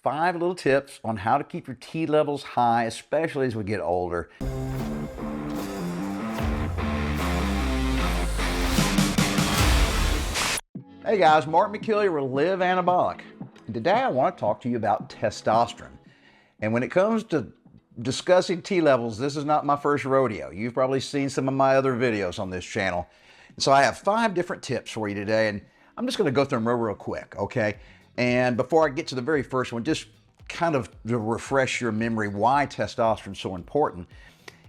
5 little tips on how to keep your T levels high, especially as we get older. Hey guys, Mark McKillier with Live Anabolic. And today I want to talk to you about testosterone. And when it comes to discussing T levels, this is not my first rodeo. You've probably seen some of my other videos on this channel. So I have 5 different tips for you today, and I'm just going to go through them real quick, okay? And before I get to the very first one, just kind of to refresh your memory why testosterone is so important.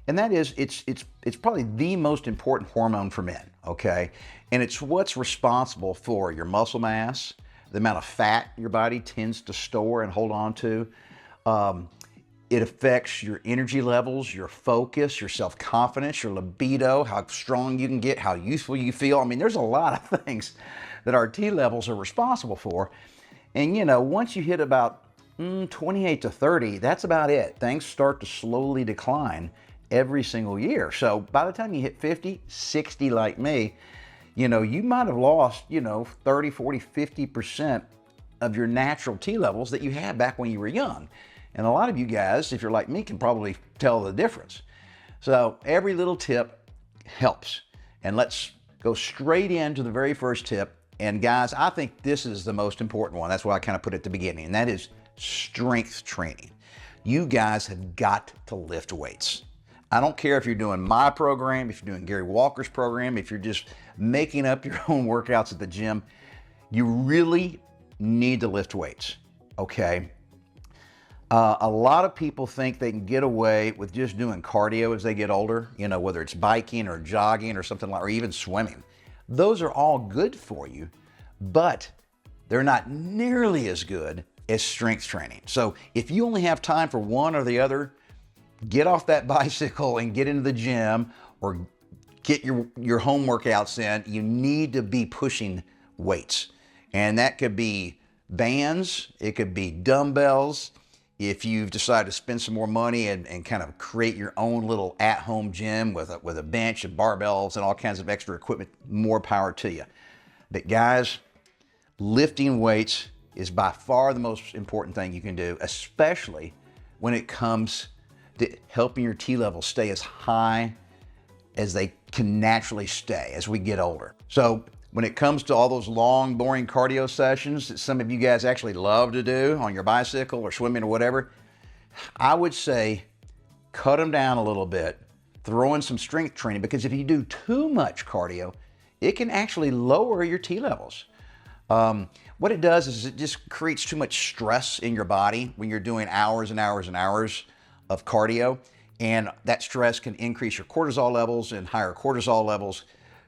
And that is, it's probably the most important hormone for men, okay? And it's what's responsible for your muscle mass, the amount of fat your body tends to store and hold on to. It affects your energy levels, your focus, your self-confidence, your libido, how strong you can get, how youthful you feel. I mean, there's a lot of things that our T levels are responsible for. And you know, once you hit about 28 to 30, that's about it. Things start to slowly decline every single year. So by the time you hit 50, 60 like me, you know, you might have lost, 30, 40, 50% of your natural T levels that you had back when you were young. And a lot of you guys, if you're like me, can probably tell the difference. So every little tip helps. And let's go straight into the very first tip. And guys, I think this is the most important one. That's why I kind of put it at the beginning, and that is strength training. You guys have got to lift weights. I don't care if you're doing my program, if you're doing Gary Walker's program, if you're just making up your own workouts at the gym, you really need to lift weights, okay? A lot of people think they can get away with just doing cardio as they get older, whether it's biking or jogging or something like, or even swimming. Those are all good for you, but they're not nearly as good as strength training. So if you only have time for one or the other, get off that bicycle and get into the gym or get your home workouts in. You need to be pushing weights. And that could be bands, it could be dumbbells. If you've decided to spend some more money and kind of create your own little at-home gym with a bench and barbells and all kinds of extra equipment, more power to you. But guys, lifting weights is by far the most important thing you can do, especially when it comes to helping your T levels stay as high as they can naturally stay as we get older. So when it comes to all those long, boring cardio sessions that some of you guys actually love to do on your bicycle or swimming or whatever, I would say cut them down a little bit, throw in some strength training, because if you do too much cardio, it can actually lower your T levels. What it does is it just creates too much stress in your body when you're doing hours and hours and hours of cardio, and that stress can increase your cortisol levels, and higher cortisol levels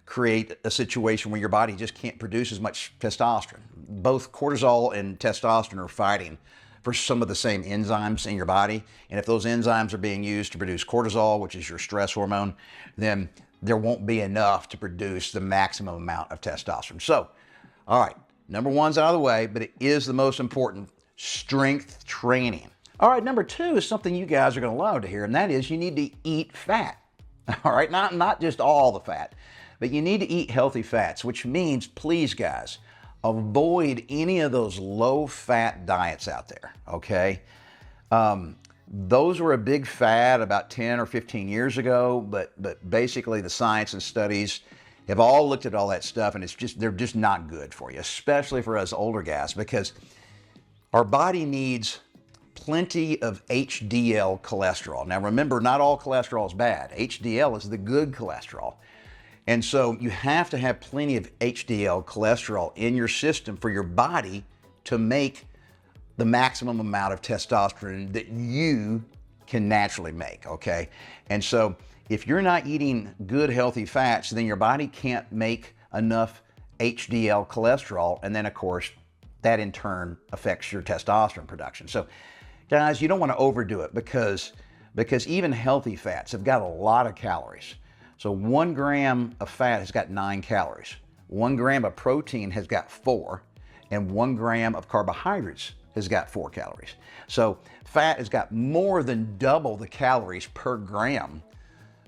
create a situation where your body just can't produce as much testosterone. Both cortisol and testosterone are fighting for some of the same enzymes in your body, and if those enzymes are being used to produce cortisol, which is your stress hormone, then there won't be enough to produce the maximum amount of testosterone. So, all right, number one's out of the way, but it is the most important: strength training. All right, number 2 is something you guys are going to love to hear, and that is you need to eat fat. All right, not just all the fat, but you need to eat healthy fats, which means, please guys, avoid any of those low-fat diets out there, okay? Those were a big fad about 10 or 15 years ago, but basically the science and studies have all looked at all that stuff, and they're just not good for you, especially for us older guys, because our body needs plenty of HDL cholesterol. Now remember, not all cholesterol is bad. HDL is the good cholesterol. And so you have to have plenty of HDL cholesterol in your system for your body to make the maximum amount of testosterone that you can naturally make, okay? And so if you're not eating good, healthy fats, then your body can't make enough HDL cholesterol, and then of course, that in turn affects your testosterone production. So guys, you don't want to overdo it because even healthy fats have got a lot of calories. So 1 gram of fat has got 9 calories. 1 gram of protein has got 4, and 1 gram of carbohydrates has got 4 calories. So fat has got more than double the calories per gram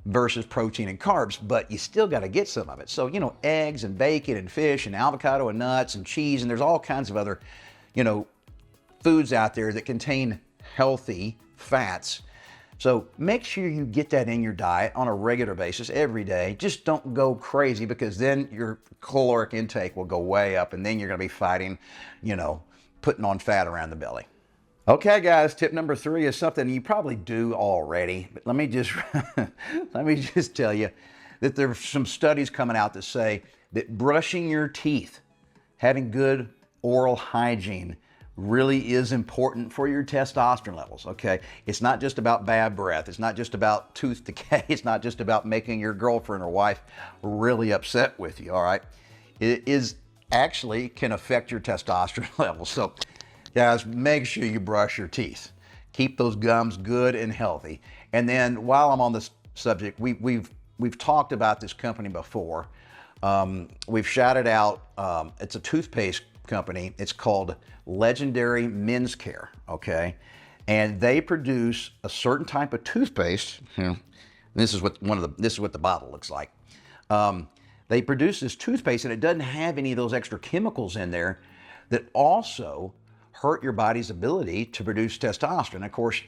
versus protein and carbs, but you still got to get some of it. So, eggs and bacon and fish and avocado and nuts and cheese, and there's all kinds of other, foods out there that contain healthy fats. So make sure you get that in your diet on a regular basis every day. Just don't go crazy, because then your caloric intake will go way up, and then you're going to be fighting, putting on fat around the belly. Okay, guys, tip number 3 is something you probably do already, but let me just let me just tell you that there's some studies coming out that say that brushing your teeth, having good oral hygiene, really is important for your testosterone levels. Okay, it's not just about bad breath, it's not just about tooth decay, it's not just about making your girlfriend or wife really upset with you. All right, it is actually can affect your testosterone levels. So guys, make sure you brush your teeth. Keep those gums good and healthy. And then while I'm on this subject, we've talked about this company before. We've shouted out, it's a toothpaste company. It's called Legendary Men's Care, okay? And they produce a certain type of toothpaste. This is what the bottle looks like. They produce this toothpaste, and it doesn't have any of those extra chemicals in there that also hurt your body's ability to produce testosterone. Of course,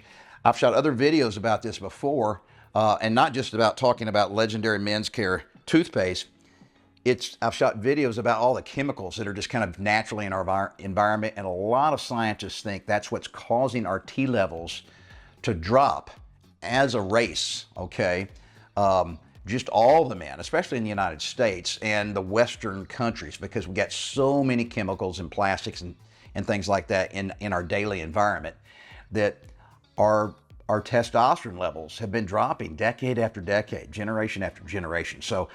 I've shot other videos about this before, and not just about talking about Legendary Men's Care toothpaste. I've shot videos about all the chemicals that are just kind of naturally in our environment, and a lot of scientists think that's what's causing our T levels to drop as a race, okay? Just all the men, especially in the United States and the Western countries, because we got so many chemicals and plastics and things like that in our daily environment, that our testosterone levels have been dropping decade after decade, generation after generation. So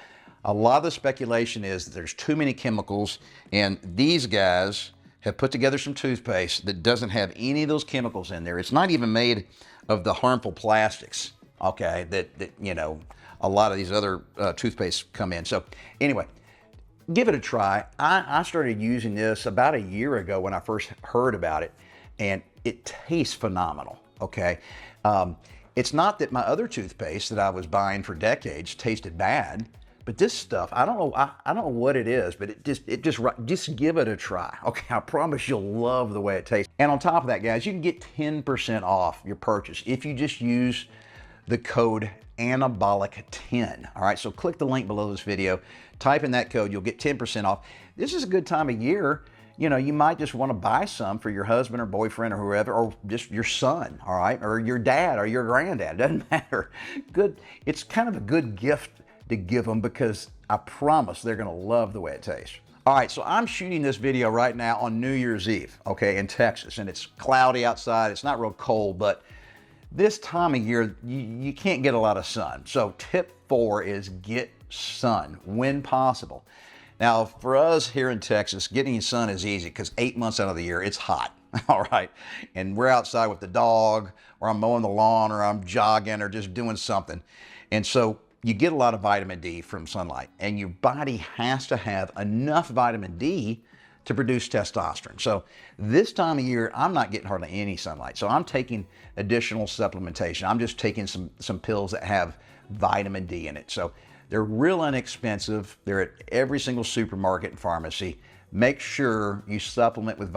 a lot of the speculation is that there's too many chemicals, and these guys have put together some toothpaste that doesn't have any of those chemicals in there. It's not even made of the harmful plastics, okay, that a lot of these other toothpastes come in. So anyway, give it a try. I started using this about a year ago when I first heard about it, and it tastes phenomenal, okay? It's not that my other toothpaste that I was buying for decades tasted bad, but this stuff, I don't know what it is, but just give it a try. Okay, I promise you'll love the way it tastes. And on top of that, guys, you can get 10% off your purchase if you just use the code Anabolic 10. All right, so click the link below this video, type in that code, you'll get 10% off. This is a good time of year. You might just want to buy some for your husband or boyfriend or whoever, or just your son, all right, or your dad or your granddad, doesn't matter. Good, it's kind of a good gift to give them, because I promise they're going to love the way it tastes. All right, so I'm shooting this video right now on New Year's Eve, okay, in Texas, and it's cloudy outside. It's not real cold, but this time of year, you can't get a lot of sun. So tip 4 is get sun when possible. Now, for us here in Texas, getting sun is easy, because 8 months out of the year, it's hot, all right? And we're outside with the dog, or I'm mowing the lawn, or I'm jogging, or just doing something. And so you get a lot of vitamin D from sunlight, and your body has to have enough vitamin D to produce testosterone. So this time of year, I'm not getting hardly any sunlight. So I'm taking additional supplementation. I'm just taking some pills that have vitamin D in it. So they're real inexpensive. They're at every single supermarket and pharmacy. Make sure you supplement with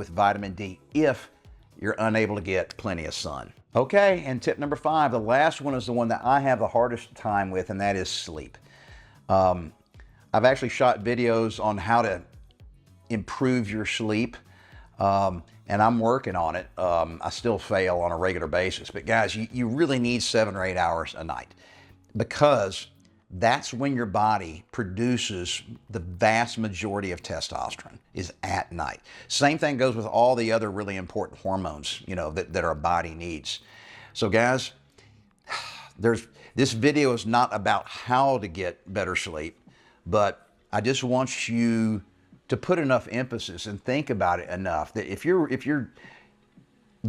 vitamin D if you're unable to get plenty of sun. Okay, and tip number 5, the last one is the one that I have the hardest time with, and that is sleep. I've actually shot videos on how to improve your sleep, and I'm working on it. I still fail on a regular basis, but guys, you really need 7 or 8 hours a night, because that's when your body produces the vast majority of testosterone, is at night. Same thing goes with all the other really important hormones, that our body needs. So guys, this video is not about how to get better sleep, but I just want you to put enough emphasis and think about it enough that if you're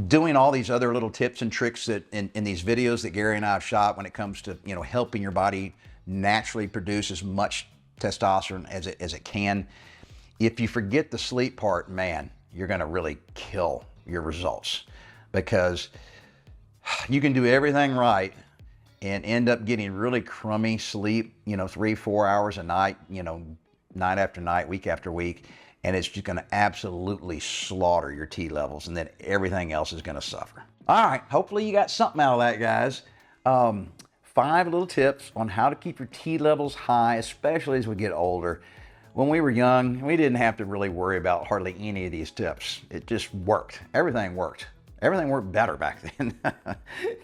doing all these other little tips and tricks that in these videos that Gary and I have shot when it comes to helping your body naturally produce as much testosterone as it can, if you forget the sleep part, man, you're going to really kill your results, because you can do everything right and end up getting really crummy sleep, 3-4 hours a night, night after night, week after week, and it's just going to absolutely slaughter your T levels, and then everything else is going to suffer. All right, hopefully you got something out of that, guys. 5 little tips on how to keep your T levels high, especially as we get older. When we were young, we didn't have to really worry about hardly any of these tips. It just worked. Everything worked. Everything worked better back then.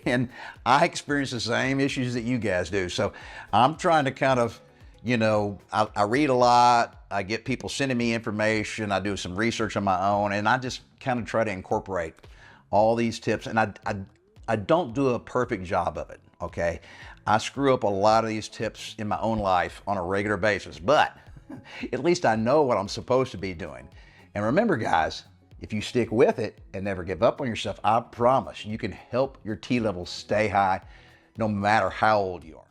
And I experienced the same issues that you guys do. So I'm trying to kind of, I read a lot. I get people sending me information. I do some research on my own, and I just kind of try to incorporate all these tips. And I don't do a perfect job of it, okay? I screw up a lot of these tips in my own life on a regular basis, but at least I know what I'm supposed to be doing. And remember, guys, if you stick with it and never give up on yourself, I promise you can help your T levels stay high no matter how old you are.